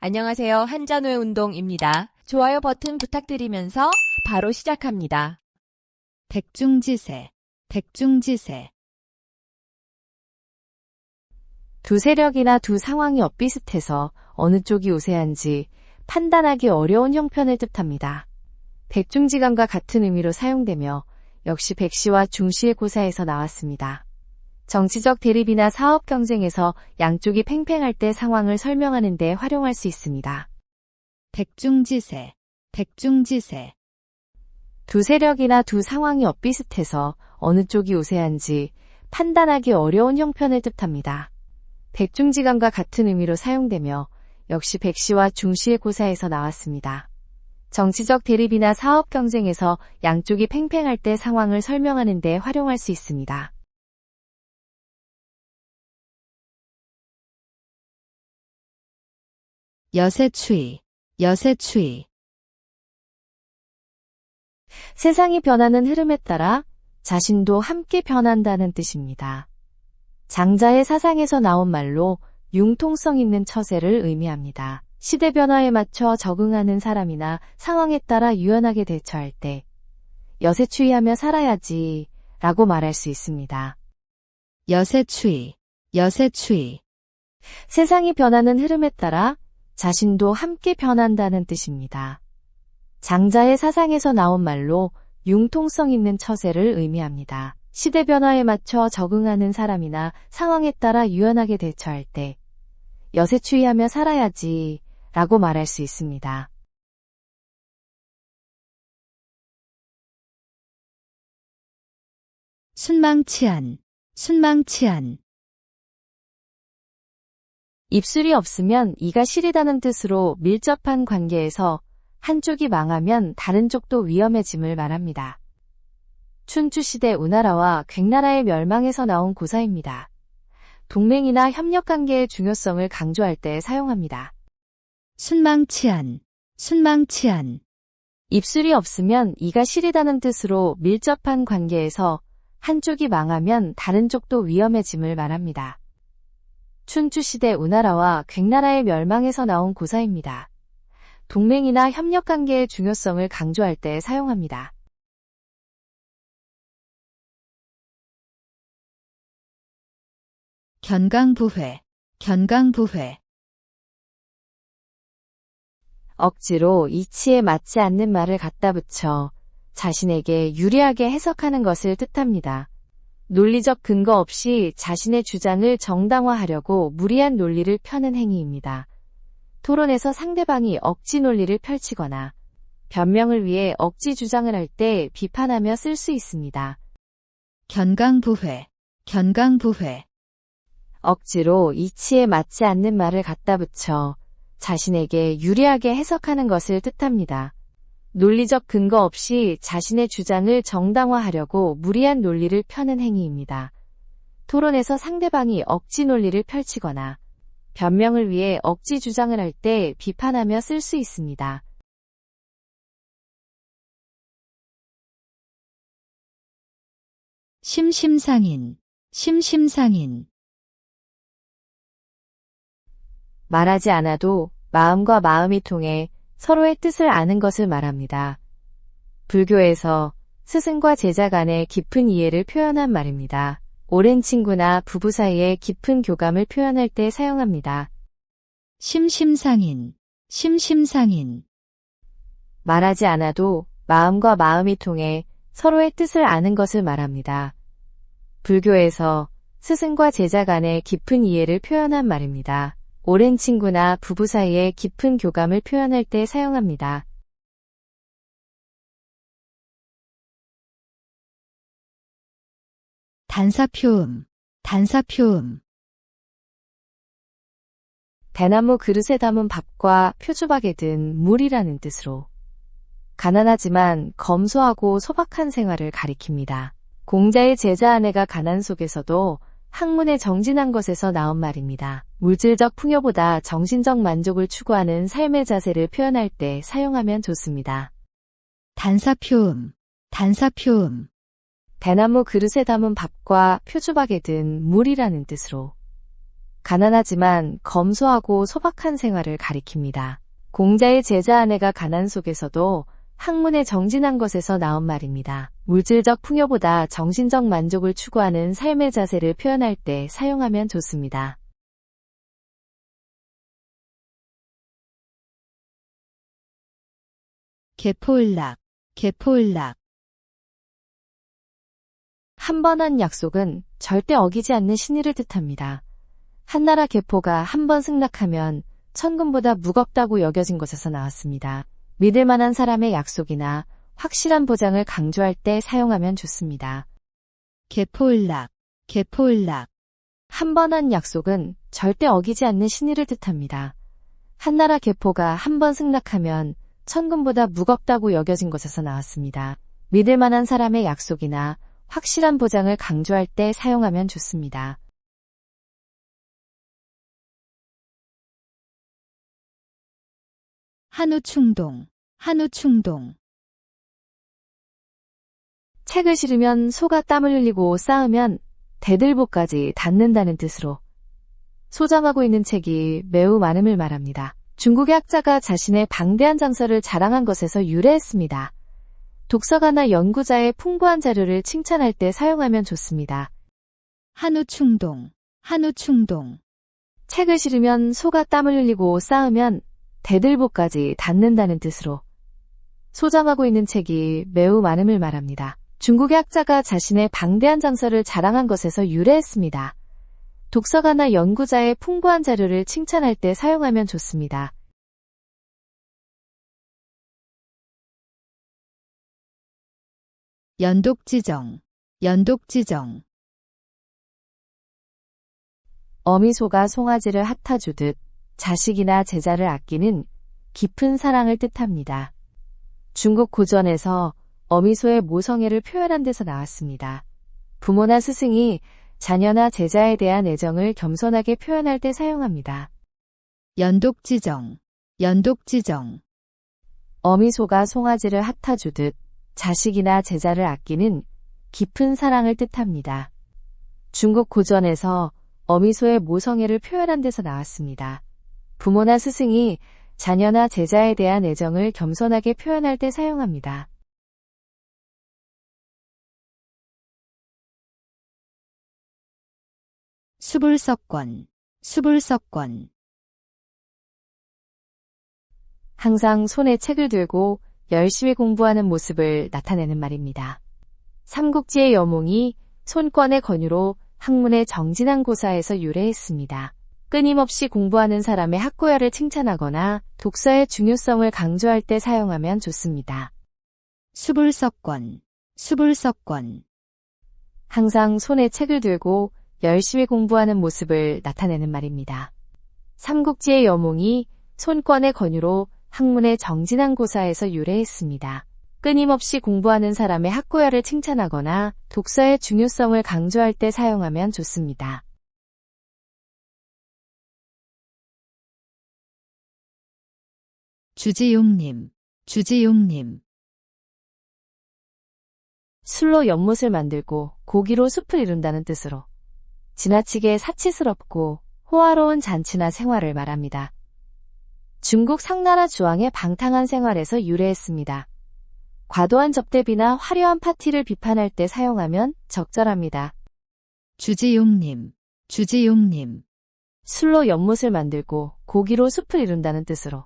안녕하세요. 한잔후의 운동입니다. 좋아요 버튼 부탁드리면서 바로 시작합니다. 백중지세, 백중지세. 두 세력이나 두 상황이 엇비슷해서 어느 쪽이 우세한지 판단하기 어려운 형편을 뜻합니다. 백중지간과 같은 의미로 사용되며 역시 백시와 중시의 고사에서 나왔습니다. 정치적 대립이나 사업 경쟁에서 양쪽이 팽팽할 때 상황을 설명하는 데 활용할 수 있습니다. 백중지세, 백중지세. 두 세력이나 두 상황이 엇비슷해서 어느 쪽이 우세한지 판단하기 어려운 형편을 뜻합니다. 백중지간과 같은 의미로 사용되며 역시 백시와 중시의 고사에서 나왔습니다. 정치적 대립이나 사업 경쟁에서 양쪽이 팽팽할 때 상황을 설명하는 데 활용할 수 있습니다. 여세추이, 여세추이. 세상이 변하는 흐름에 따라 자신도 함께 변한다는 뜻입니다. 장자의 사상에서 나온 말로 융통성 있는 처세를 의미합니다. 시대 변화에 맞춰 적응하는 사람이나 상황에 따라 유연하게 대처할 때 여세추이하며 살아야지 라고 말할 수 있습니다. 여세추이, 여세추이. 세상이 변하는 흐름에 따라 자신도 함께 변한다는 뜻입니다. 장자의 사상에서 나온 말로 융통성 있는 처세를 의미합니다. 시대 변화에 맞춰 적응하는 사람이나 상황에 따라 유연하게 대처할 때 여세추이하며 살아야지 라고 말할 수 있습니다. 순망치한, 순망치한. 입술이 없으면 이가 시리다는 뜻으로 밀접한 관계에서 한쪽이 망하면 다른 쪽도 위험해짐을 말합니다. 춘추시대 우나라와 괭나라의 멸망에서 나온 고사입니다. 동맹이나 협력관계의 중요성을 강조할 때 사용합니다. 순망치한, 순망치한. 입술이 없으면 이가 시리다는 뜻으로 밀접한 관계에서 한쪽이 망하면 다른 쪽도 위험해짐을 말합니다. 춘추시대 우나라와 괭나라의 멸망에서 나온 고사입니다. 동맹이나 협력관계의 중요성을 강조할 때 사용합니다. 견강부회, 견강부회. 억지로 이치에 맞지 않는 말을 갖다 붙여 자신에게 유리하게 해석하는 것을 뜻합니다. 논리적 근거 없이 자신의 주장을 정당화하려고 무리한 논리를 펴는 행위입니다. 토론에서 상대방이 억지 논리를 펼치거나 변명을 위해 억지 주장을 할 때 비판하며 쓸 수 있습니다. 견강부회, 견강부회. 억지로 이치에 맞지 않는 말을 갖다 붙여 자신에게 유리하게 해석하는 것을 뜻합니다. 논리적 근거 없이 자신의 주장을 정당화하려고 무리한 논리를 펴는 행위입니다. 토론에서 상대방이 억지 논리를 펼치거나 변명을 위해 억지 주장을 할 때 비판하며 쓸 수 있습니다. 심심상인, 심심상인. 말하지 않아도 마음과 마음이 통해 서로의 뜻을 아는 것을 말합니다. 불교에서 스승과 제자 간의 깊은 이해를 표현한 말입니다. 오랜 친구나 부부 사이의 깊은 교감을 표현할 때 사용합니다. 심심상인, 심심상인. 말하지 않아도 마음과 마음이 통해 서로의 뜻을 아는 것을 말합니다. 불교에서 스승과 제자 간의 깊은 이해를 표현한 말입니다. 오랜 친구나 부부 사이의 깊은 교감을 표현할 때 사용합니다. 단사표음, 단사표음. 대나무 그릇에 담은 밥과 표주박에 든 물이라는 뜻으로 가난하지만 검소하고 소박한 생활을 가리킵니다. 공자의 제자 아내가 가난 속에서도 학문에 정진한 것에서 나온 말입니다. 물질적 풍요보다 정신적 만족을 추구하는 삶의 자세를 표현할 때 사용하면 좋습니다. 단사표음, 단사표음. 대나무 그릇에 담은 밥과 표주박에 든 물이라는 뜻으로 가난하지만 검소하고 소박한 생활을 가리킵니다. 공자의 제자 아내가 가난 속에서도 학문에 정진한 것에서 나온 말입니다. 물질적 풍요보다 정신적 만족을 추구하는 삶의 자세를 표현할 때 사용하면 좋습니다. 개포을락, 개포을락. 한 번 한 약속은 절대 어기지 않는 신의를 뜻합니다. 한나라 개포가 한 번 승낙하면 천금보다 무겁다고 여겨진 것에서 나왔습니다. 믿을 만한 사람의 약속이나 확실한 보장을 강조할 때 사용하면 좋습니다. 개포을락, 개포을락. 한 번 한 약속은 절대 어기지 않는 신의를 뜻합니다. 한나라 개포가 한 번 승낙하면 천금보다 무겁다고 여겨진 것에서 나왔습니다. 믿을 만한 사람의 약속이나 확실한 보장을 강조할 때 사용하면 좋습니다. 한우충동, 한우충동. 책을 실으면 소가 땀을 흘리고 쌓으면 대들보까지 닿는다는 뜻으로 소장하고 있는 책이 매우 많음을 말합니다. 중국의 학자가 자신의 방대한 장서를 자랑한 것에서 유래했습니다. 독서가나 연구자의 풍부한 자료를 칭찬할 때 사용하면 좋습니다. 한우충동, 한우충동. 책을 실으면 소가 땀을 흘리고 쌓으면 대들보까지 닿는다는 뜻으로 소장하고 있는 책이 매우 많음을 말합니다. 중국의 학자가 자신의 방대한 장서를 자랑한 것에서 유래했습니다. 독서가나 연구자의 풍부한 자료를 칭찬할 때 사용하면 좋습니다. 연독지정, 연독지정. 어미소가 송아지를 핫아주듯 자식이나 제자를 아끼는 깊은 사랑을 뜻합니다. 중국 고전에서 어미소의 모성애를 표현한 데서 나왔습니다. 부모나 스승이 자녀나 제자에 대한 애정을 겸손하게 표현할 때 사용합니다. 연독지정, 연독지정. 어미소가 송아지를 핫아주듯 자식이나 제자를 아끼는 깊은 사랑을 뜻합니다. 중국 고전에서 어미소의 모성애를 표현한 데서 나왔습니다. 부모나 스승이 자녀나 제자에 대한 애정을 겸손하게 표현할 때 사용합니다. 수불석권, 수불석권. 항상 손에 책을 들고 열심히 공부하는 모습을 나타내는 말입니다. 삼국지의 여몽이 손권의 권유로 학문에 정진한 고사에서 유래했습니다. 끊임없이 공부하는 사람의 학고열을 칭찬하거나 독서의 중요성을 강조할 때 사용하면 좋습니다. 수불석권, 수불석권. 항상 손에 책을 들고 열심히 공부하는 모습을 나타내는 말입니다. 삼국지의 여몽이 손권의 권유로 학문에 정진한 고사에서 유래했습니다. 끊임없이 공부하는 사람의 학고열을 칭찬하거나 독서의 중요성을 강조할 때 사용하면 좋습니다. 주지용님, 주지용님. 술로 연못을 만들고 고기로 숲을 이룬다는 뜻으로 지나치게 사치스럽고 호화로운 잔치나 생활을 말합니다. 중국 상나라 주왕의 방탕한 생활에서 유래했습니다. 과도한 접대비나 화려한 파티를 비판할 때 사용하면 적절합니다. 주지용님, 주지용님. 술로 연못을 만들고 고기로 숲을 이룬다는 뜻으로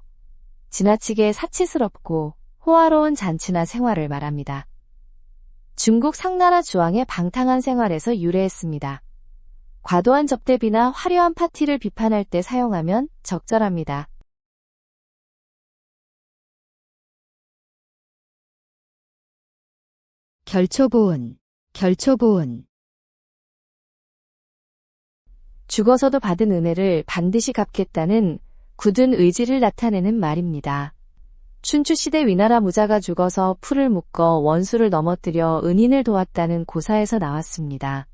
지나치게 사치스럽고 호화로운 잔치나 생활을 말합니다. 중국 상나라 주왕의 방탕한 생활에서 유래했습니다. 과도한 접대비나 화려한 파티를 비판할 때 사용하면 적절합니다. 결초보은, 결초보은. 죽어서도 받은 은혜를 반드시 갚겠다는 굳은 의지를 나타내는 말입니다. 춘추시대 위나라 무자가 죽어서 풀을 묶어 원수를 넘어뜨려 은인을 도왔다는 고사에서 나왔습니다.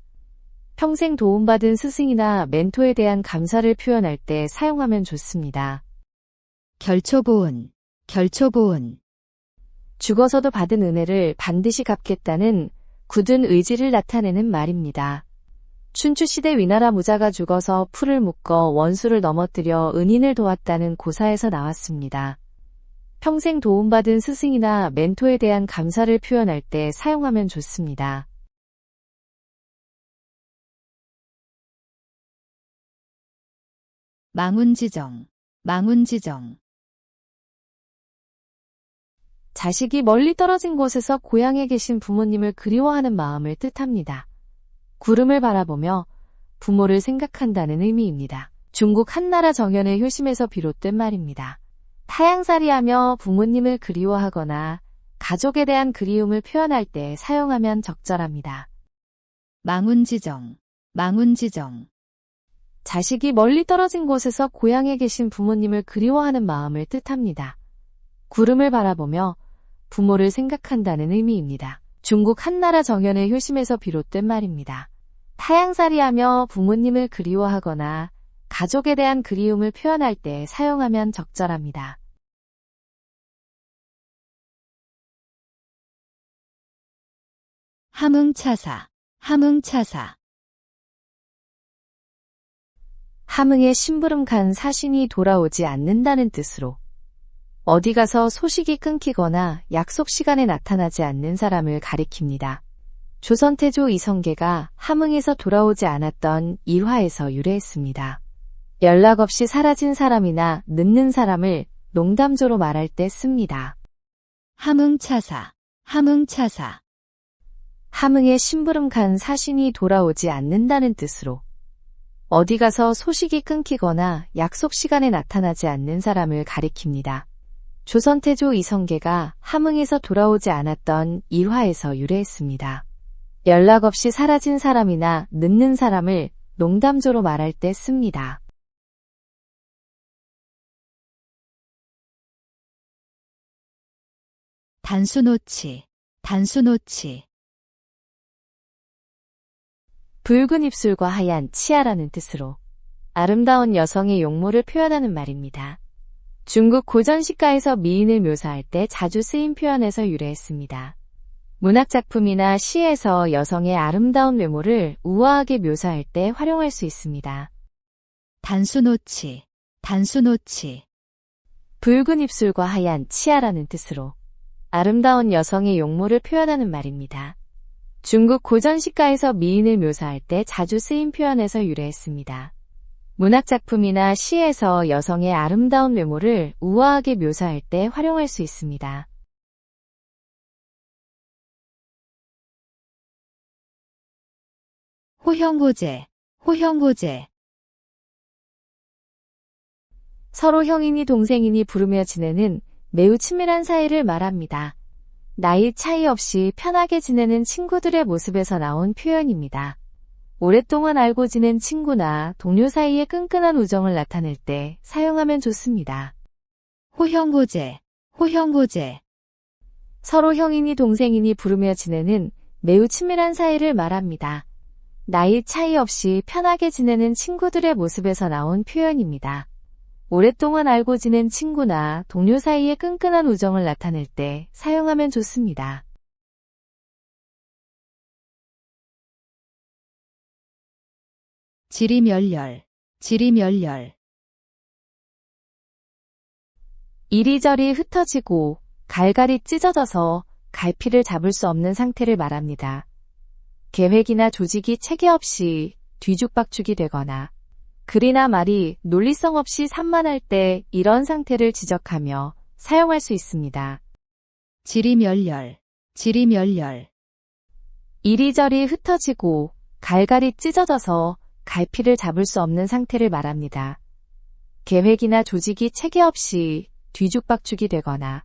평생 도움받은 스승이나 멘토에 대한 감사를 표현할 때 사용하면 좋습니다. 결초보은, 결초보은. 죽어서도 받은 은혜를 반드시 갚겠다는 굳은 의지를 나타내는 말입니다. 춘추시대 위나라 무자가 죽어서 풀을 묶어 원수를 넘어뜨려 은인을 도왔다는 고사에서 나왔습니다. 평생 도움받은 스승이나 멘토에 대한 감사를 표현할 때 사용하면 좋습니다. 망운지정, 망운지정. 자식이 멀리 떨어진 곳에서 고향에 계신 부모님을 그리워하는 마음을 뜻합니다. 구름을 바라보며 부모를 생각한다는 의미입니다. 중국 한나라 정연의 효심에서 비롯된 말입니다. 타향살이하며 부모님을 그리워하거나 가족에 대한 그리움을 표현할 때 사용하면 적절합니다. 망운지정, 망운지정. 자식이 멀리 떨어진 곳에서 고향에 계신 부모님을 그리워하는 마음을 뜻합니다. 구름을 바라보며 부모를 생각한다는 의미입니다. 중국 한나라 정연의 효심에서 비롯된 말입니다. 타향살이하며 부모님을 그리워하거나 가족에 대한 그리움을 표현할 때 사용하면 적절합니다. 함흥차사, 함흥차사. 함흥에 심부름간 사신이 돌아오지 않는다는 뜻으로 어디 가서 소식이 끊기거나 약속 시간에 나타나지 않는 사람을 가리킵니다. 조선태조 이성계가 함흥에서 돌아오지 않았던 일화에서 유래했습니다. 연락 없이 사라진 사람이나 늦는 사람을 농담조로 말할 때 씁니다. 함흥차사, 함흥차사. 함흥에 심부름간 사신이 돌아오지 않는다는 뜻으로 어디 가서 소식이 끊기거나 약속 시간에 나타나지 않는 사람을 가리킵니다. 조선태조 이성계가 함흥에서 돌아오지 않았던 일화에서 유래했습니다. 연락 없이 사라진 사람이나 늦는 사람을 농담조로 말할 때 씁니다. 단수노치, 단수노치. 붉은 입술과 하얀 치아라는 뜻으로 아름다운 여성의 용모를 표현하는 말입니다. 중국 고전시가에서 미인을 묘사할 때 자주 쓰인 표현에서 유래했습니다. 문학작품이나 시에서 여성의 아름다운 외모를 우아하게 묘사할 때 활용할 수 있습니다. 단수노치, 단수노치. 붉은 입술과 하얀 치아라는 뜻으로 아름다운 여성의 용모를 표현하는 말입니다. 중국 고전시가에서 미인을 묘사할 때 자주 쓰인 표현에서 유래했습니다. 문학작품이나 시에서 여성의 아름다운 외모를 우아하게 묘사할 때 활용할 수 있습니다. 호형호제, 호형호제. 서로 형이니 동생이니 부르며 지내는 매우 친밀한 사이를 말합니다. 나이 차이 없이 편하게 지내는 친구들의 모습에서 나온 표현입니다. 오랫동안 알고 지낸 친구나 동료 사이의 끈끈한 우정을 나타낼 때 사용하면 좋습니다. 호형호제, 호형호제. 서로 형이니 동생이니 부르며 지내는 매우 친밀한 사이를 말합니다. 나이 차이 없이 편하게 지내는 친구들의 모습에서 나온 표현입니다. 오랫동안 알고 지낸 친구나 동료 사이의 끈끈한 우정을 나타낼 때 사용하면 좋습니다. 지리멸렬, 지리멸렬. 이리저리 흩어지고 갈갈이 찢어져서 갈피를 잡을 수 없는 상태를 말합니다. 계획이나 조직이 체계 없이 뒤죽박죽이 되거나 글이나 말이 논리성 없이 산만할 때 이런 상태를 지적하며 사용할 수 있습니다. 지리멸렬, 지리멸렬. 이리저리 흩어지고 갈갈이 찢어져서 갈피를 잡을 수 없는 상태를 말합니다. 계획이나 조직이 체계 없이 뒤죽박죽이 되거나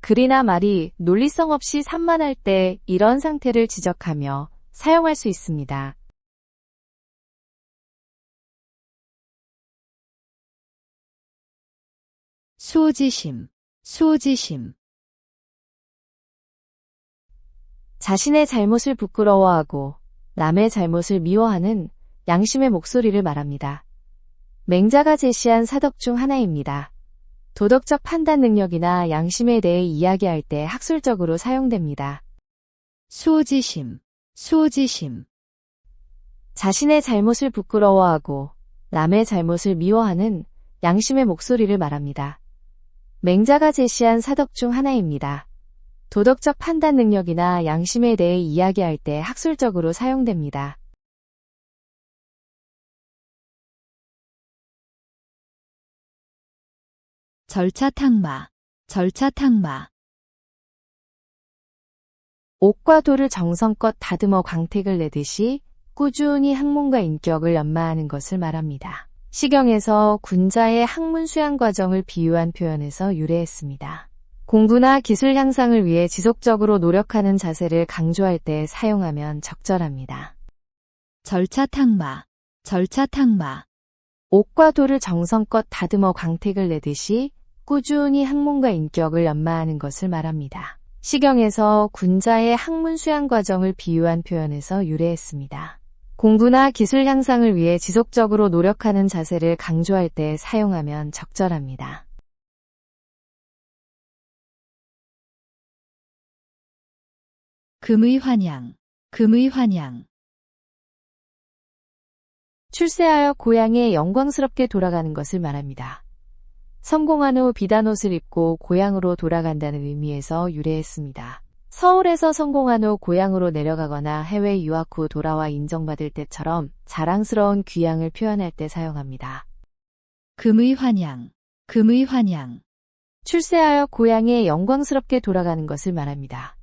글이나 말이 논리성 없이 산만할 때 이런 상태를 지적하며 사용할 수 있습니다. 수호지심, 수호지심. 자신의 잘못을 부끄러워하고 남의 잘못을 미워하는 양심의 목소리를 말합니다. 맹자가 제시한 사덕 중 하나입니다. 도덕적 판단 능력이나 양심에 대해 이야기할 때 학술적으로 사용됩니다. 수호지심, 수호지심. 자신의 잘못을 부끄러워하고 남의 잘못을 미워하는 양심의 목소리를 말합니다. 맹자가 제시한 사덕 중 하나입니다. 도덕적 판단 능력이나 양심에 대해 이야기할 때 학술적으로 사용됩니다. 절차탕마, 절차탕마. 옥과 돌을 정성껏 다듬어 광택을 내듯이 꾸준히 학문과 인격을 연마하는 것을 말합니다. 시경에서 군자의 학문 수양 과정을 비유한 표현에서 유래했습니다. 공부나 기술 향상을 위해 지속적으로 노력하는 자세를 강조할 때 사용하면 적절합니다. 절차탕마, 절차탕마. 옥과 돌을 정성껏 다듬어 광택을 내듯이 꾸준히 학문과 인격을 연마하는 것을 말합니다. 시경에서 군자의 학문 수양 과정을 비유한 표현에서 유래했습니다. 공부나 기술 향상을 위해 지속적으로 노력하는 자세를 강조할 때 사용하면 적절합니다. 금의 환양, 금의 환양. 출세하여 고향에 영광스럽게 돌아가는 것을 말합니다. 성공한 후 비단 옷을 입고 고향으로 돌아간다는 의미에서 유래했습니다. 서울에서 성공한 후 고향으로 내려가거나 해외 유학 후 돌아와 인정받을 때처럼 자랑스러운 귀향을 표현할 때 사용합니다. 금의 환양, 금의 환양. 출세하여 고향에 영광스럽게 돌아가는 것을 말합니다.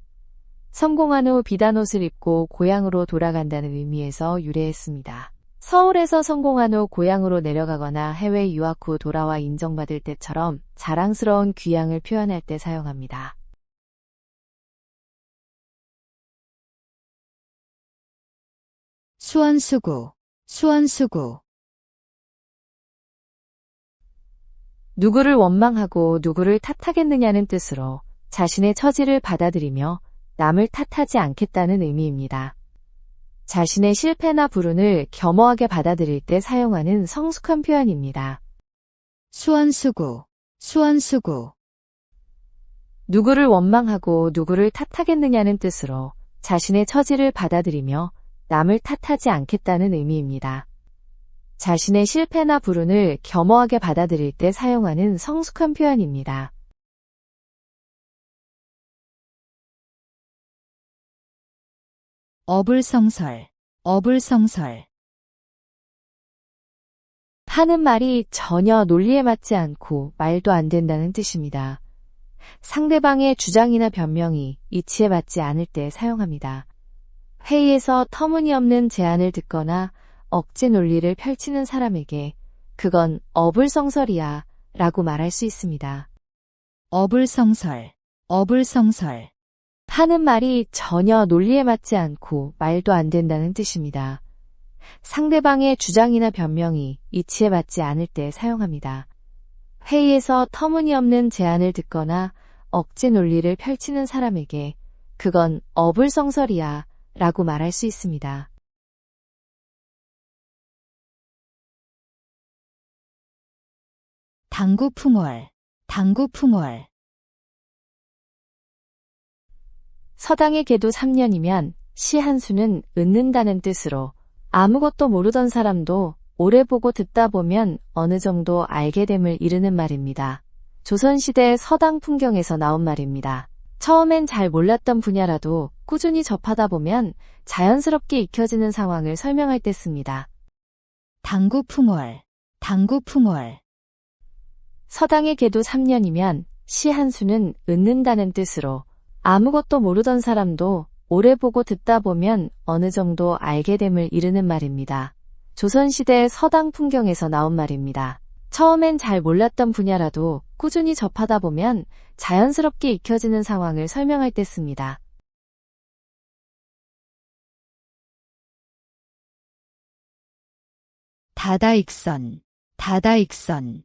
성공한 후 비단 옷을 입고 고향으로 돌아간다는 의미에서 유래했습니다. 서울에서 성공한 후 고향으로 내려가거나 해외 유학 후 돌아와 인정받을 때처럼 자랑스러운 귀향을 표현할 때 사용합니다. 수원수구, 수원수구. 누구를 원망하고 누구를 탓하겠느냐는 뜻으로 자신의 처지를 받아들이며 남을 탓하지 않겠다는 의미입니다. 자신의 실패나 불운을 겸허하게 받아들일 때 사용하는 성숙한 표현입니다. 수원수구, 수원수구. 누구를 원망하고 누구를 탓하겠느냐는 뜻으로 자신의 처지를 받아들이며 남을 탓하지 않겠다는 의미입니다. 자신의 실패나 불운을 겸허하게 받아들일 때 사용하는 성숙한 표현입니다. 어불성설, 어불성설. 하는 말이 전혀 논리에 맞지 않고 말도 안 된다는 뜻입니다. 상대방의 주장이나 변명이 이치에 맞지 않을 때 사용합니다. 회의에서 터무니없는 제안을 듣거나 억지 논리를 펼치는 사람에게 그건 어불성설이야 라고 말할 수 있습니다. 어불성설, 어불성설. 하는 말이 전혀 논리에 맞지 않고 말도 안 된다는 뜻입니다. 상대방의 주장이나 변명이 이치에 맞지 않을 때 사용합니다. 회의에서 터무니없는 제안을 듣거나 억지 논리를 펼치는 사람에게 그건 어불성설이야 라고 말할 수 있습니다. 당구풍월, 당구풍월. 서당의 계도 3년이면 시 한 수는 얻는다는 뜻으로 아무것도 모르던 사람도 오래 보고 듣다 보면 어느 정도 알게 됨을 이르는 말입니다. 조선시대 서당 풍경에서 나온 말입니다. 처음엔 잘 몰랐던 분야라도 꾸준히 접하다 보면 자연스럽게 익혀지는 상황을 설명할 때 씁니다. 당구풍월, 당구풍월. 서당의 계도 3년이면 시 한 수는 얻는다는 뜻으로 아무것도 모르던 사람도 오래 보고 듣다 보면 어느 정도 알게 됨을 이르는 말입니다. 조선시대 서당 풍경에서 나온 말입니다. 처음엔 잘 몰랐던 분야라도 꾸준히 접하다 보면 자연스럽게 익혀지는 상황을 설명할 때 씁니다. 다다익선, 다다익선.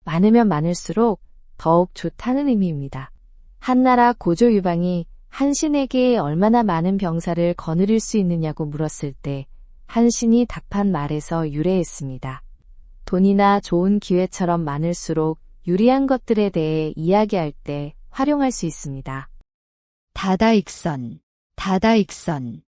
많으면 많을수록 더욱 좋다는 의미입니다. 한나라 고조 유방이 한신에게 얼마나 많은 병사를 거느릴 수 있느냐고 물었을 때 한신이 답한 말에서 유래했습니다. 돈이나 좋은 기회처럼 많을수록 유리한 것들에 대해 이야기할 때 활용할 수 있습니다. 다다익선, 다다익선.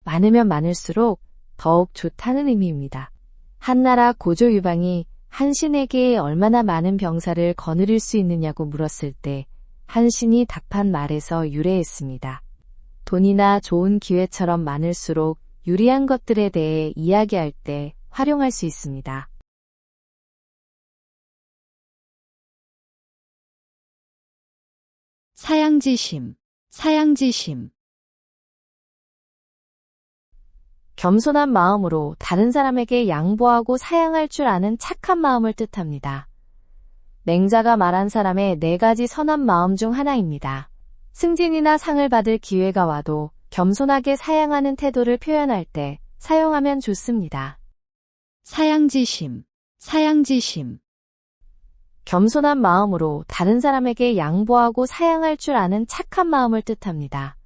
많으면 많을수록 더욱 좋다는 의미입니다. 한나라 고조 유방이 한신에게 얼마나 많은 병사를 거느릴 수 있느냐고 물었을 때 한신이 답한 말에서 유래했습니다. 돈이나 좋은 기회처럼 많을수록 유리한 것들에 대해 이야기할 때 활용할 수 있습니다. 사양지심, 사양지심. 겸손한 마음으로 다른 사람에게 양보하고 사양할 줄 아는 착한 마음을 뜻합니다. 맹자가 말한 사람의 4가지 선한 마음 중 하나입니다. 승진이나 상을 받을 기회가 와도 겸손하게 사양하는 태도를 표현할 때 사용하면 좋습니다. 사양지심, 사양지심. 겸손한 마음으로 다른 사람에게 양보하고 사양할 줄 아는 착한 마음을 뜻합니다.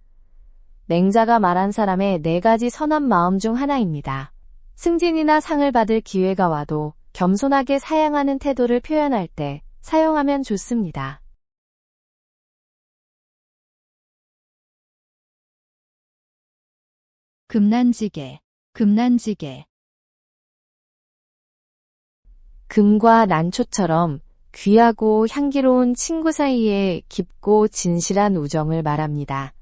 맹자가 말한 사람의 4가지 선한 마음 중 하나입니다. 승진이나 상을 받을 기회가 와도 겸손하게 사양하는 태도를 표현할 때 사용하면 좋습니다. 금난지게, 금난지게. 금과 난초처럼 귀하고 향기로운 친구 사이에 깊고 진실한 우정을 말합니다.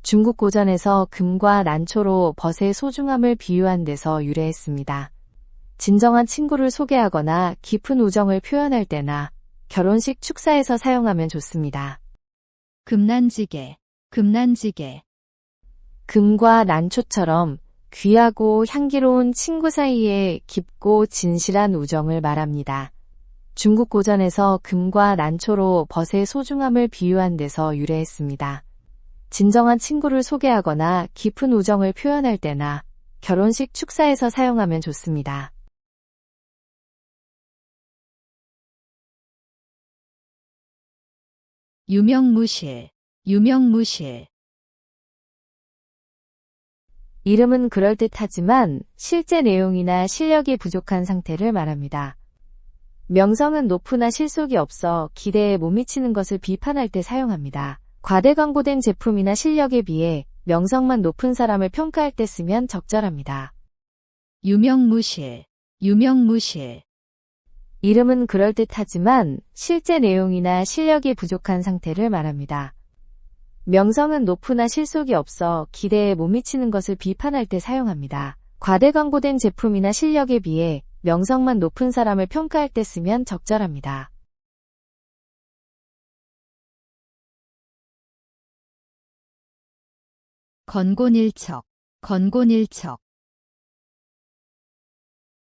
중국 고전에서 금과 난초로 벗의 소중함을 비유한 데서 유래했습니다. 진정한 친구를 소개하거나 깊은 우정을 표현할 때나 결혼식 축사에서 사용하면 좋습니다. 금난지게, 금난지게. 금과 난초처럼 귀하고 향기로운 친구 사이에 깊고 진실한 우정을 말합니다. 중국 고전에서 금과 난초로 벗의 소중함을 비유한 데서 유래했습니다. 진정한 친구를 소개하거나 깊은 우정을 표현할 때나 결혼식 축사에서 사용하면 좋습니다. 유명무실, 유명무실. 이름은 그럴듯하지만 실제 내용이나 실력이 부족한 상태를 말합니다. 명성은 높으나 실속이 없어 기대에 못 미치는 것을 비판할 때 사용합니다. 과대 광고된 제품이나 실력에 비해 명성만 높은 사람을 평가할 때 쓰면 적절합니다. 유명무실, 유명무실. 이름은 그럴듯하지만 실제 내용이나 실력이 부족한 상태를 말합니다. 명성은 높으나 실속이 없어 기대에 못 미치는 것을 비판할 때 사용합니다. 과대 광고된 제품이나 실력에 비해 명성만 높은 사람을 평가할 때 쓰면 적절합니다. 건곤일척, 건곤일척.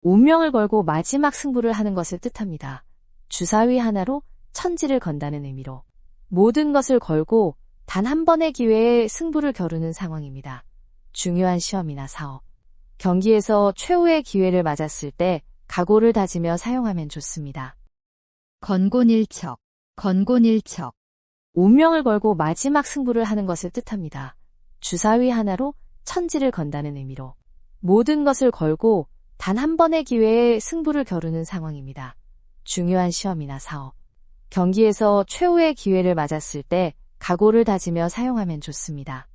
운명을 걸고 마지막 승부를 하는 것을 뜻합니다. 주사위 하나로 천지를 건다는 의미로 모든 것을 걸고 단 한 번의 기회에 승부를 겨루는 상황입니다. 중요한 시험이나 사업, 경기에서 최후의 기회를 맞았을 때 각오를 다지며 사용하면 좋습니다. 건곤일척, 건곤일척. 운명을 걸고 마지막 승부를 하는 것을 뜻합니다. 주사위 하나로 천지를 건다는 의미로 모든 것을 걸고 단 한 번의 기회에 승부를 겨루는 상황입니다. 중요한 시험이나 사업, 경기에서 최후의 기회를 맞았을 때 각오를 다지며 사용하면 좋습니다.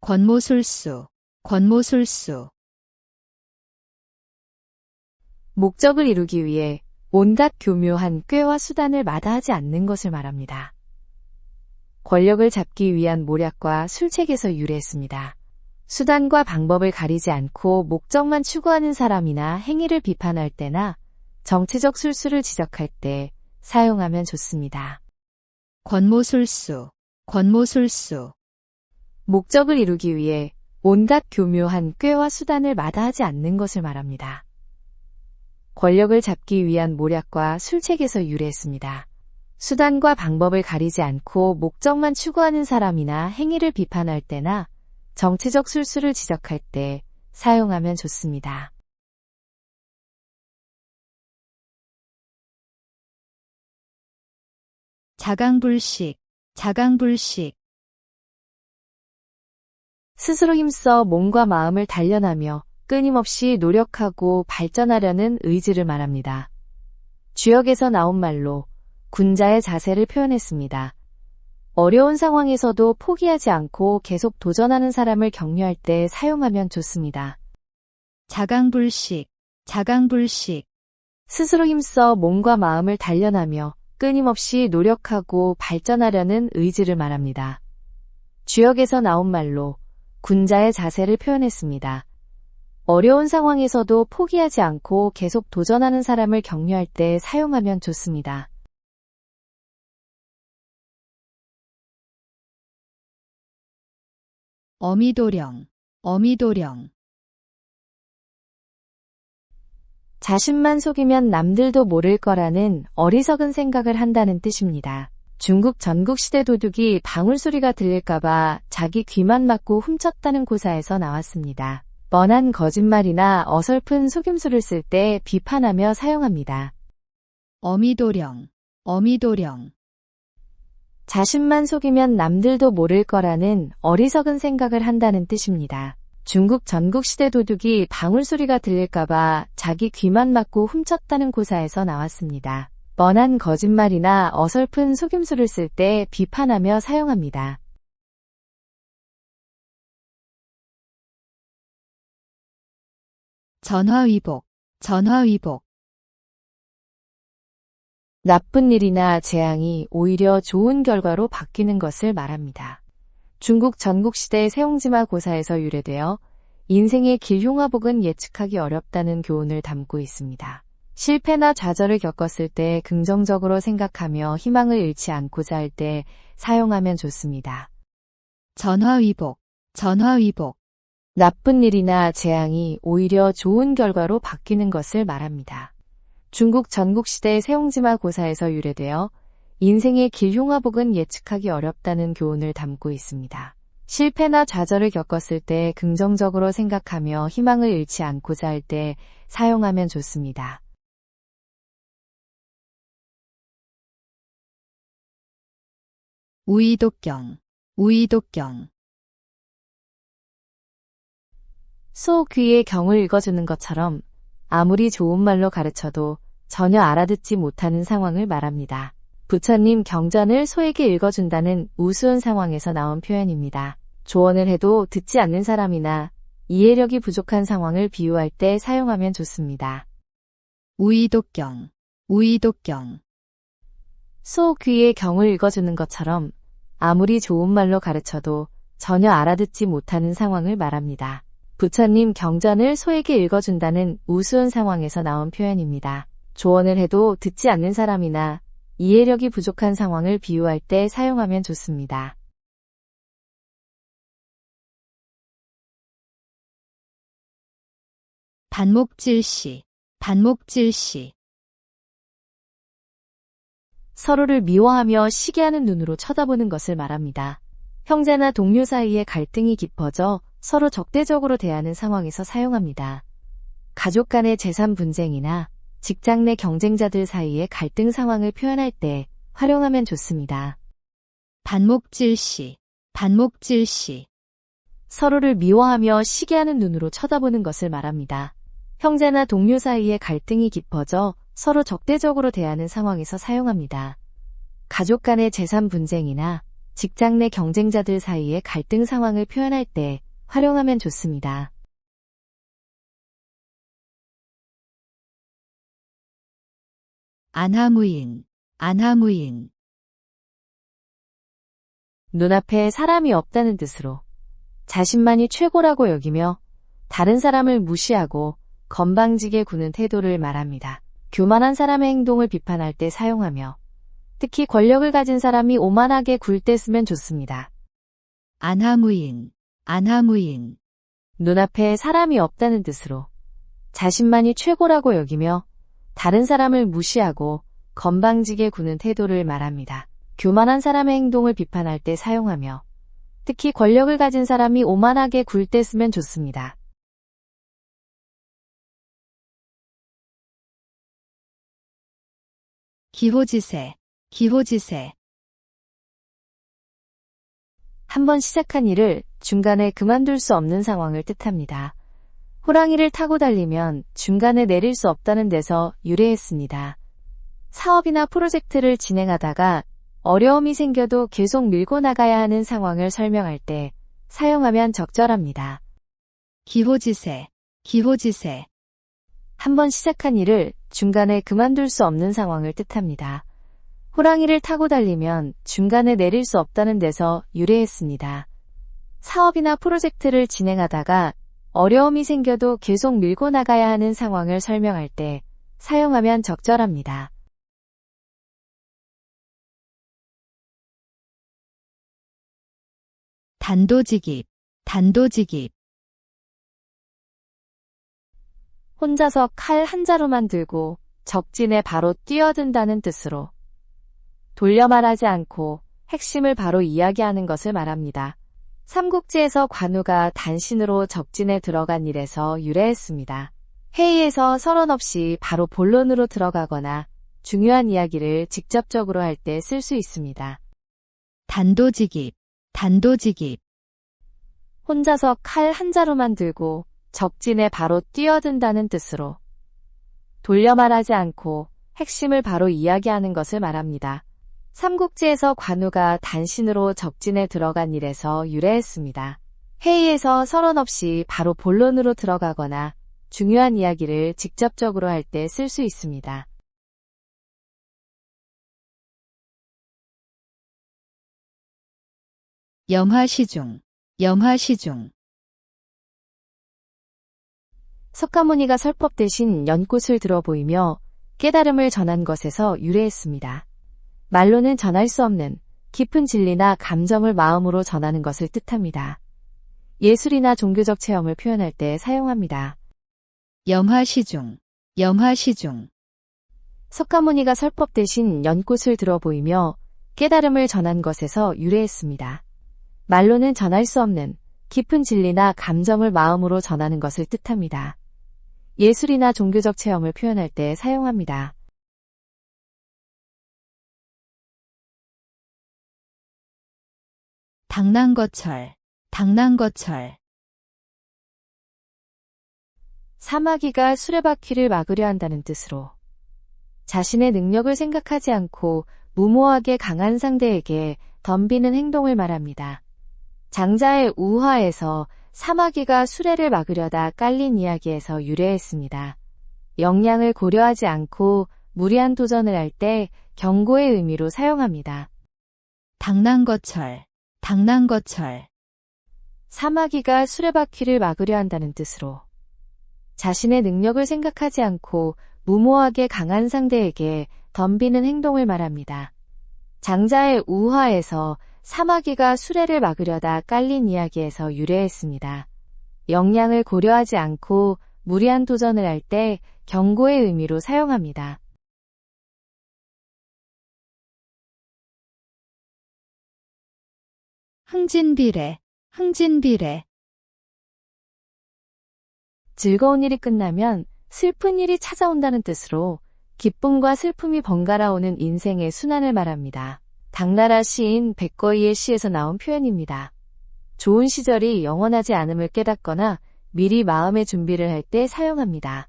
권모술수, 권모술수. 목적을 이루기 위해 온갖 교묘한 꾀와 수단을 마다하지 않는 것을 말합니다. 권력을 잡기 위한 모략과 술책에서 유래했습니다. 수단과 방법을 가리지 않고 목적만 추구하는 사람이나 행위를 비판할 때나 정치적 술수를 지적할 때 사용하면 좋습니다. 권모술수, 권모술수. 목적을 이루기 위해 온갖 교묘한 꾀와 수단을 마다하지 않는 것을 말합니다. 권력을 잡기 위한 모략과 술책에서 유래했습니다. 수단과 방법을 가리지 않고 목적만 추구하는 사람이나 행위를 비판할 때나 정치적 술수를 지적할 때 사용하면 좋습니다. 자강불식, 자강불식. 스스로 힘써 몸과 마음을 단련하며 끊임없이 노력하고 발전하려는 의지를 말합니다. 주역에서 나온 말로 군자의 자세를 표현했습니다. 어려운 상황에서도 포기하지 않고 계속 도전하는 사람을 격려할 때 사용하면 좋습니다. 자강불식, 자강불식, 스스로 힘써 몸과 마음을 단련하며 끊임없이 노력하고 발전하려는 의지를 말합니다. 주역에서 나온 말로 군자의 자세를 표현했습니다. 어려운 상황에서도 포기하지 않고 계속 도전하는 사람을 격려할 때 사용하면 좋습니다. 어미도령, 어미도령, 자신만 속이면 남들도 모를 거라는 어리석은 생각을 한다는 뜻입니다. 중국 전국시대 도둑이 방울소리가 들릴까봐 자기 귀만 막고 훔쳤다는 고사에서 나왔습니다. 뻔한 거짓말이나 어설픈 속임수를 쓸 때 비판하며 사용합니다. 어미도령, 어미도령, 자신만 속이면 남들도 모를 거라는 어리석은 생각을 한다는 뜻입니다. 중국 전국시대 도둑이 방울소리가 들릴까봐 자기 귀만 막고 훔쳤다는 고사에서 나왔습니다. 뻔한 거짓말이나 어설픈 속임수를 쓸 때 비판하며 사용합니다. 전화위복, 전화위복, 나쁜 일이나 재앙이 오히려 좋은 결과로 바뀌는 것을 말합니다. 중국 전국시대 세옹지마 고사에서 유래되어 인생의 길흉화복은 예측하기 어렵다는 교훈을 담고 있습니다. 실패나 좌절을 겪었을 때 긍정적으로 생각하며 희망을 잃지 않고자 할 때 사용하면 좋습니다. 전화위복, 전화위복, 나쁜 일이나 재앙이 오히려 좋은 결과로 바뀌는 것을 말합니다. 중국 전국시대 세옹지마 고사에서 유래되어 인생의 길흉화복은 예측하기 어렵다는 교훈을 담고 있습니다. 실패나 좌절을 겪었을 때 긍정적으로 생각하며 희망을 잃지 않고자 할 때 사용하면 좋습니다. 우이독경, 우이독경, 소 귀의 경을 읽어주는 것처럼 아무리 좋은 말로 가르쳐도 전혀 알아듣지 못하는 상황을 말합니다. 부처님 경전을 소에게 읽어준다는 우스운 상황에서 나온 표현입니다. 조언을 해도 듣지 않는 사람이나 이해력이 부족한 상황을 비유할 때 사용하면 좋습니다. 우이독경, 우이독경, 소 귀의 경을 읽어주는 것처럼 아무리 좋은 말로 가르쳐도 전혀 알아듣지 못하는 상황을 말합니다. 부처님 경전을 소에게 읽어준다는 우스운 상황에서 나온 표현입니다. 조언을 해도 듣지 않는 사람이나 이해력이 부족한 상황을 비유할 때 사용하면 좋습니다. 반목질시, 반목질시, 서로를 미워하며 시기하는 눈으로 쳐다보는 것을 말합니다. 형제나 동료 사이에 갈등이 깊어져 서로 적대적으로 대하는 상황에서 사용합니다. 가족 간의 재산 분쟁이나 직장 내 경쟁자들 사이의 갈등 상황을 표현할 때 활용하면 좋습니다. 반목질시, 반목질시, 서로를 미워하며 시기하는 눈으로 쳐다보는 것을 말합니다. 형제나 동료 사이의 갈등이 깊어져 서로 적대적으로 대하는 상황에서 사용합니다. 가족 간의 재산 분쟁이나 직장 내 경쟁자들 사이의 갈등 상황을 표현할 때 활용하면 좋습니다. 안하무인, 안하무인, 눈앞에 사람이 없다는 뜻으로 자신만이 최고라고 여기며 다른 사람을 무시하고 건방지게 구는 태도를 말합니다. 교만한 사람의 행동을 비판할 때 사용하며 특히 권력을 가진 사람이 오만하게 굴 때 쓰면 좋습니다. 안하무인, 안하무인, 눈앞에 사람이 없다는 뜻으로 자신만이 최고라고 여기며 다른 사람을 무시하고 건방지게 구는 태도를 말합니다. 교만한 사람의 행동을 비판할 때 사용하며 특히 권력을 가진 사람이 오만하게 굴 때 쓰면 좋습니다. 기호지세, 기호지세, 한번 시작한 일을 중간에 그만둘 수 없는 상황을 뜻합니다. 호랑이를 타고 달리면 중간에 내릴 수 없다는 데서 유래했습니다. 사업이나 프로젝트를 진행하다가 어려움이 생겨도 계속 밀고 나가야 하는 상황을 설명할 때 사용하면 적절합니다. 기호지세, 기호지세. 한번 시작한 일을 중간에 그만둘 수 없는 상황을 뜻합니다. 호랑이를 타고 달리면 중간에 내릴 수 없다는 데서 유래했습니다. 사업이나 프로젝트를 진행하다가 어려움이 생겨도 계속 밀고 나가야 하는 상황을 설명할 때 사용하면 적절합니다. 단도직입, 단도직입. 혼자서 칼 한 자루만 들고 적진에 바로 뛰어든다는 뜻으로 돌려 말하지 않고 핵심을 바로 이야기하는 것을 말합니다. 삼국지에서 관우가 단신으로 적진에 들어간 일에서 유래했습니다. 회의에서 서론 없이 바로 본론으로 들어가거나 중요한 이야기를 직접적으로 할 때 쓸 수 있습니다. 단도직입, 단도직입. 혼자서 칼 한 자루만 들고 적진에 바로 뛰어든다는 뜻으로 돌려 말하지 않고 핵심을 바로 이야기하는 것을 말합니다. 삼국지에서 관우가 단신으로 적진에 들어간 일에서 유래했습니다. 회의에서 서론 없이 바로 본론으로 들어가거나 중요한 이야기를 직접적으로 할 때 쓸 수 있습니다. 염화시중, 염화시중. 석가모니가 설법 대신 연꽃을 들어 보이며 깨달음을 전한 것에서 유래했습니다. 말로는 전할 수 없는 깊은 진리나 감정을 마음으로 전하는 것을 뜻합니다. 예술이나 종교적 체험을 표현할 때 사용합니다. 염화시중, 염화시중. 석가모니가 설법 대신 연꽃을 들어 보이며 깨달음을 전한 것에서 유래했습니다. 말로는 전할 수 없는 깊은 진리나 감정을 마음으로 전하는 것을 뜻합니다. 예술이나 종교적 체험을 표현할 때 사용합니다. 당난거철, 당난거철. 사마귀가 수레바퀴를 막으려 한다는 뜻으로 자신의 능력을 생각하지 않고 무모하게 강한 상대에게 덤비는 행동을 말합니다. 장자의 우화에서 사마귀가 수레를 막으려다 깔린 이야기에서 유래했습니다. 역량을 고려하지 않고 무리한 도전을 할 때 경고의 의미로 사용합니다. 당난거철, 당난거철. 사마귀가 수레바퀴를 막으려 한다는 뜻으로 자신의 능력을 생각하지 않고 무모하게 강한 상대에게 덤비는 행동을 말합니다. 장자의 우화에서 사마귀가 수레를 막으려다 깔린 이야기에서 유래했습니다. 역량을 고려하지 않고 무리한 도전을 할 때 경고의 의미로 사용합니다. 흥진비례, 흥진비례. 즐거운 일이 끝나면 슬픈 일이 찾아온다는 뜻으로 기쁨과 슬픔이 번갈아 오는 인생의 순환을 말합니다. 당나라 시인 백거이의 시에서 나온 표현입니다. 좋은 시절이 영원하지 않음을 깨닫거나 미리 마음의 준비를 할 때 사용합니다.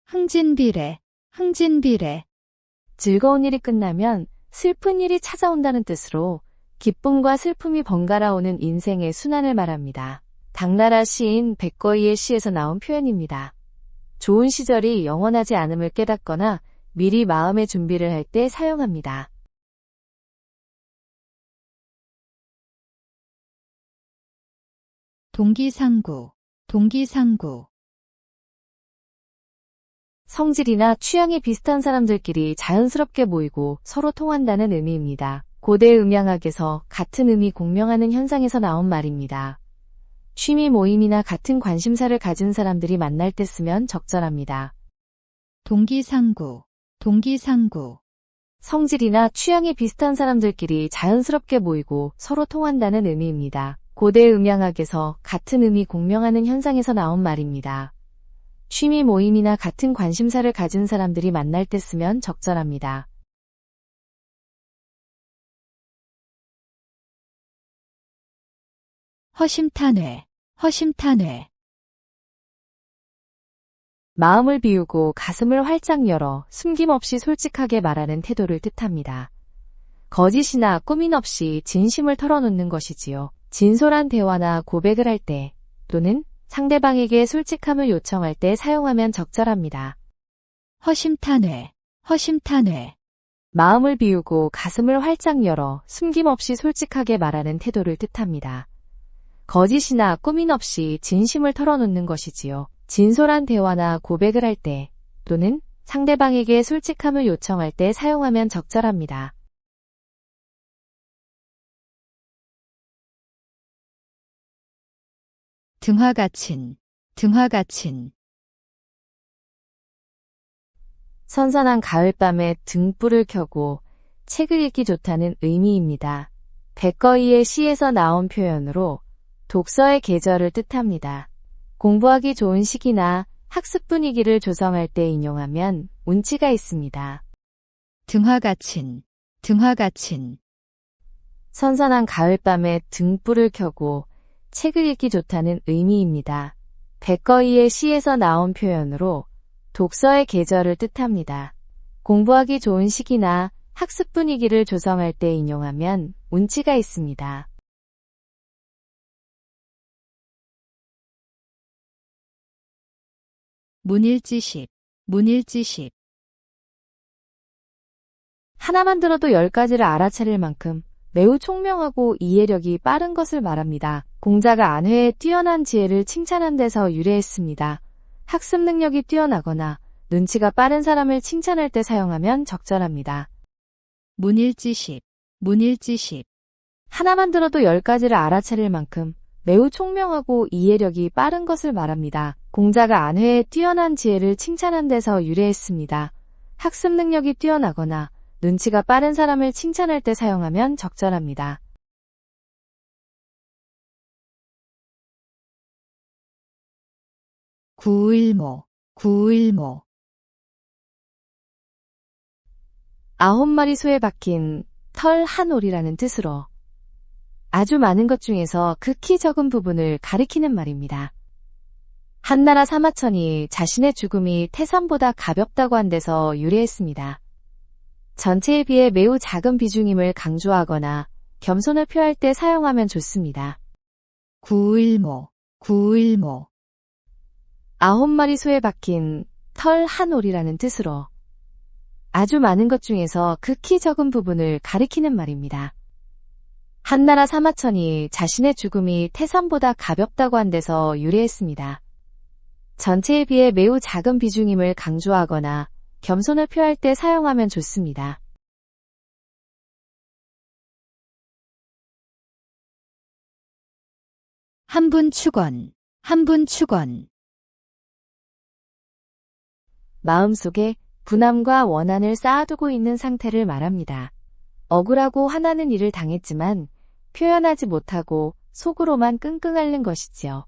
흥진비례, 흥진비례. 즐거운 일이 끝나면 슬픈 일이 찾아온다는 뜻으로 기쁨과 슬픔이 번갈아 오는 인생의 순환을 말합니다. 당나라 시인 백거이의 시에서 나온 표현입니다. 좋은 시절이 영원하지 않음을 깨닫거나 미리 마음의 준비를 할 때 사용합니다. 동기상구, 동기상구. 성질이나 취향이 비슷한 사람들끼리 자연스럽게 모이고 서로 통한다는 의미입니다. 고대 음양학에서 같은 의미 공명하는 현상에서 나온 말입니다. 취미 모임이나 같은 관심사를 가진 사람들이 만날 때 쓰면 적절합니다. 동기상구, 동기상구. 성질이나 취향이 비슷한 사람들끼리 자연스럽게 모이고 서로 통한다는 의미입니다. 고대 음양학에서 같은 의미 공명하는 현상에서 나온 말입니다. 취미 모임이나 같은 관심사를 가진 사람들이 만날 때 쓰면 적절합니다. 허심탄회, 허심탄회. 마음을 비우고 가슴을 활짝 열어 숨김없이 솔직하게 말하는 태도를 뜻합니다. 거짓이나 꾸민 없이 진심을 털어놓는 것이지요. 진솔한 대화나 고백을 할 때 또는 상대방에게 솔직함을 요청할 때 사용하면 적절합니다. 허심탄회, 허심탄회. 마음을 비우고 가슴을 활짝 열어 숨김없이 솔직하게 말하는 태도를 뜻합니다. 거짓이나 꾸민 없이 진심을 털어놓는 것이지요. 진솔한 대화나 고백을 할 때 또는 상대방에게 솔직함을 요청할 때 사용하면 적절합니다. 등화가친, 등화가친. 선선한 가을밤에 등불을 켜고 책을 읽기 좋다는 의미입니다. 백거이의 시에서 나온 표현으로 독서의 계절을 뜻합니다. 공부하기 좋은 시기나 학습 분위기를 조성할 때 인용하면 운치가 있습니다. 등화가친, 등화가친. 선선한 가을밤에 등불을 켜고 책을 읽기 좋다는 의미입니다. 백거이의 시에서 나온 표현으로 독서의 계절을 뜻합니다. 공부하기 좋은 시기나 학습 분위기를 조성할 때 인용하면 운치가 있습니다. 문일지십, 문일지십. 하나만 들어도 10가지를 알아차릴 만큼 매우 총명하고 이해력이 빠른 것을 말합니다. 공자가 안회의 뛰어난 지혜를 칭찬한 데서 유래했습니다. 학습 능력이 뛰어나거나 눈치가 빠른 사람을 칭찬할 때 사용하면 적절합니다. 문일지십, 문일지십. 하나만 들어도 10가지를 알아차릴 만큼 매우 총명하고 이해력이 빠른 것을 말합니다. 공자가 안회의 뛰어난 지혜를 칭찬한 데서 유래했습니다. 학습 능력이 뛰어나거나 눈치가 빠른 사람을 칭찬할 때 사용하면 적절합니다. 구일모, 구일모. 9마리 소에 박힌 털 한 올이라는 뜻으로 아주 많은 것 중에서 극히 적은 부분을 가리키는 말입니다. 한나라 사마천이 자신의 죽음이 태산보다 가볍다고 한 데서 유래했습니다. 전체에 비해 매우 작은 비중임을 강조하거나 겸손을 표할 때 사용하면 좋습니다. 구일모, 구일모. 9마리 소에 박힌 털 한 올이라는 뜻으로 아주 많은 것 중에서 극히 적은 부분을 가리키는 말입니다. 한나라 사마천이 자신의 죽음이 태산보다 가볍다고 한 데서 유래했습니다. 전체에 비해 매우 작은 비중임을 강조하거나 겸손을 표할 때 사용하면 좋습니다. 한분축원, 한분축원. 마음속에 분함과 원한을 쌓아두고 있는 상태를 말합니다. 억울하고 화나는 일을 당했지만 표현하지 못하고 속으로만 끙끙 앓는 것이지요.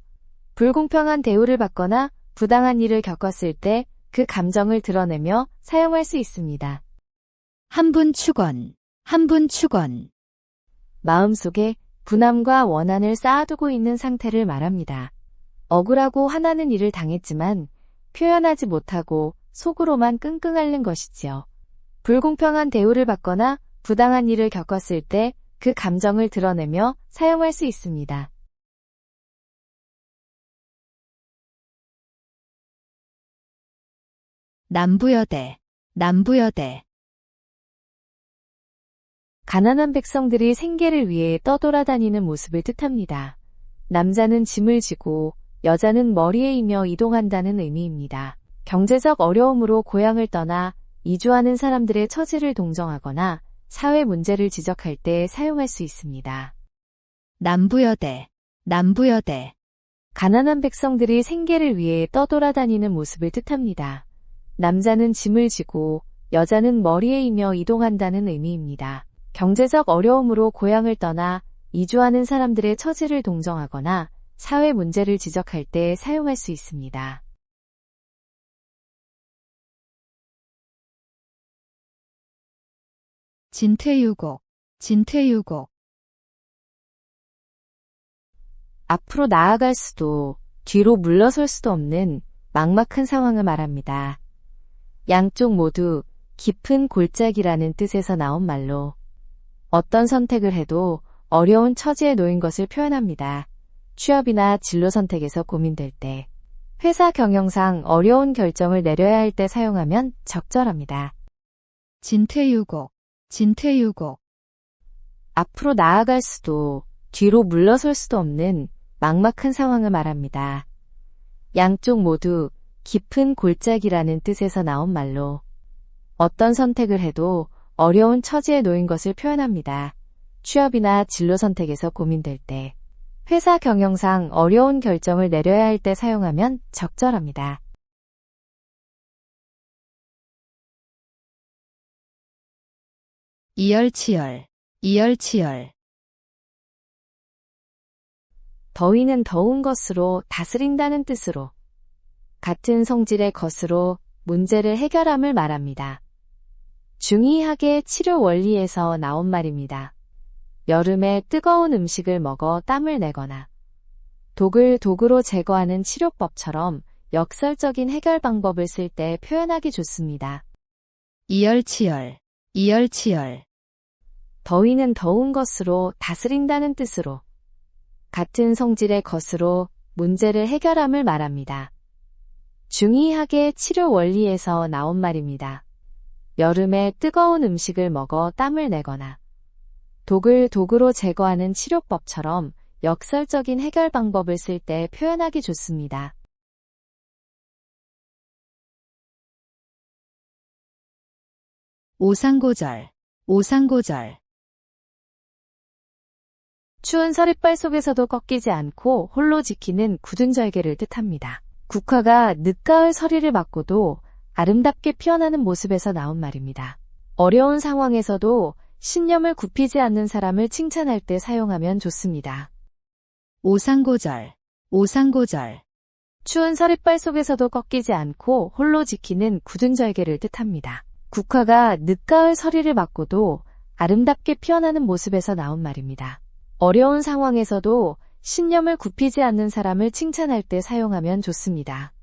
불공평한 대우를 받거나 부당한 일을 겪었을 때 그 감정을 드러내며 사용할 수 있습니다. 한분축원, 한분축원. 마음속에 분함과 원한을 쌓아두고 있는 상태를 말합니다. 억울하고 화나는 일을 당했지만 표현하지 못하고 속으로만 끙끙 앓는 것이지요. 불공평한 대우를 받거나 부당한 일을 겪었을 때 그 감정을 드러내며 사용할 수 있습니다. 남부여대, 남부여대. 가난한 백성들이 생계를 위해 떠돌아다니는 모습을 뜻합니다. 남자는 짐을 지고 여자는 머리에 이며 이동한다는 의미입니다. 경제적 어려움으로 고향을 떠나 이주하는 사람들의 처지를 동정하거나 사회 문제를 지적할 때 사용할 수 있습니다. 남부여대, 남부여대. 가난한 백성들이 생계를 위해 떠돌아다니는 모습을 뜻합니다. 남자는 짐을 지고 여자는 머리에 이며 이동한다는 의미입니다. 경제적 어려움으로 고향을 떠나 이주하는 사람들의 처지를 동정하거나 사회 문제를 지적할 때 사용할 수 있습니다. 진퇴유곡, 진퇴유곡. 앞으로 나아갈 수도 뒤로 물러설 수도 없는 막막한 상황을 말합니다. 양쪽 모두 깊은 골짜기라는 뜻에서 나온 말로 어떤 선택을 해도 어려운 처지에 놓인 것을 표현합니다. 취업이나 진로 선택에서 고민될 때, 회사 경영상 어려운 결정을 내려야 할 때 사용하면 적절합니다. 진퇴유곡, 진퇴유곡. 앞으로 나아갈 수도 뒤로 물러설 수도 없는 막막한 상황을 말합니다. 양쪽 모두 깊은 골짜기라는 뜻에서 나온 말로 어떤 선택을 해도 어려운 처지에 놓인 것을 표현합니다. 취업이나 진로 선택에서 고민될 때, 회사 경영상 어려운 결정을 내려야 할 때 사용하면 적절합니다. 이열치열, 이열치열. 더위는 더운 것으로 다스린다는 뜻으로 같은 성질의 것으로 문제를 해결함을 말합니다. 중의학의 치료 원리에서 나온 말입니다. 여름에 뜨거운 음식을 먹어 땀을 내거나 독을 독으로 제거하는 치료법처럼 역설적인 해결 방법을 쓸 때 표현하기 좋습니다. 이열치열, 이열치열. 더위는 더운 것으로 다스린다는 뜻으로 같은 성질의 것으로 문제를 해결함을 말합니다. 중의학의 치료 원리에서 나온 말입니다. 여름에 뜨거운 음식을 먹어 땀을 내거나 독을 독으로 제거하는 치료법처럼 역설적인 해결 방법을 쓸 때 표현하기 좋습니다. 오상고절, 오상고절. 추운 서릿발 속에서도 꺾이지 않고 홀로 지키는 굳은 절개를 뜻합니다. 국화가 늦가을 서리를 맞고도 아름답게 피어나는 모습에서 나온 말입니다. 어려운 상황에서도 신념을 굽히지 않는 사람을 칭찬할 때 사용하면 좋습니다. 오상고절, 오상고절. 추운 서릿발 속에서도 꺾이지 않고 홀로 지키는 굳은 절개를 뜻합니다. 국화가 늦가을 서리를 맞고도 아름답게 피어나는 모습에서 나온 말입니다. 어려운 상황에서도 신념을 굽히지 않는 사람을 칭찬할 때 사용하면 좋습니다.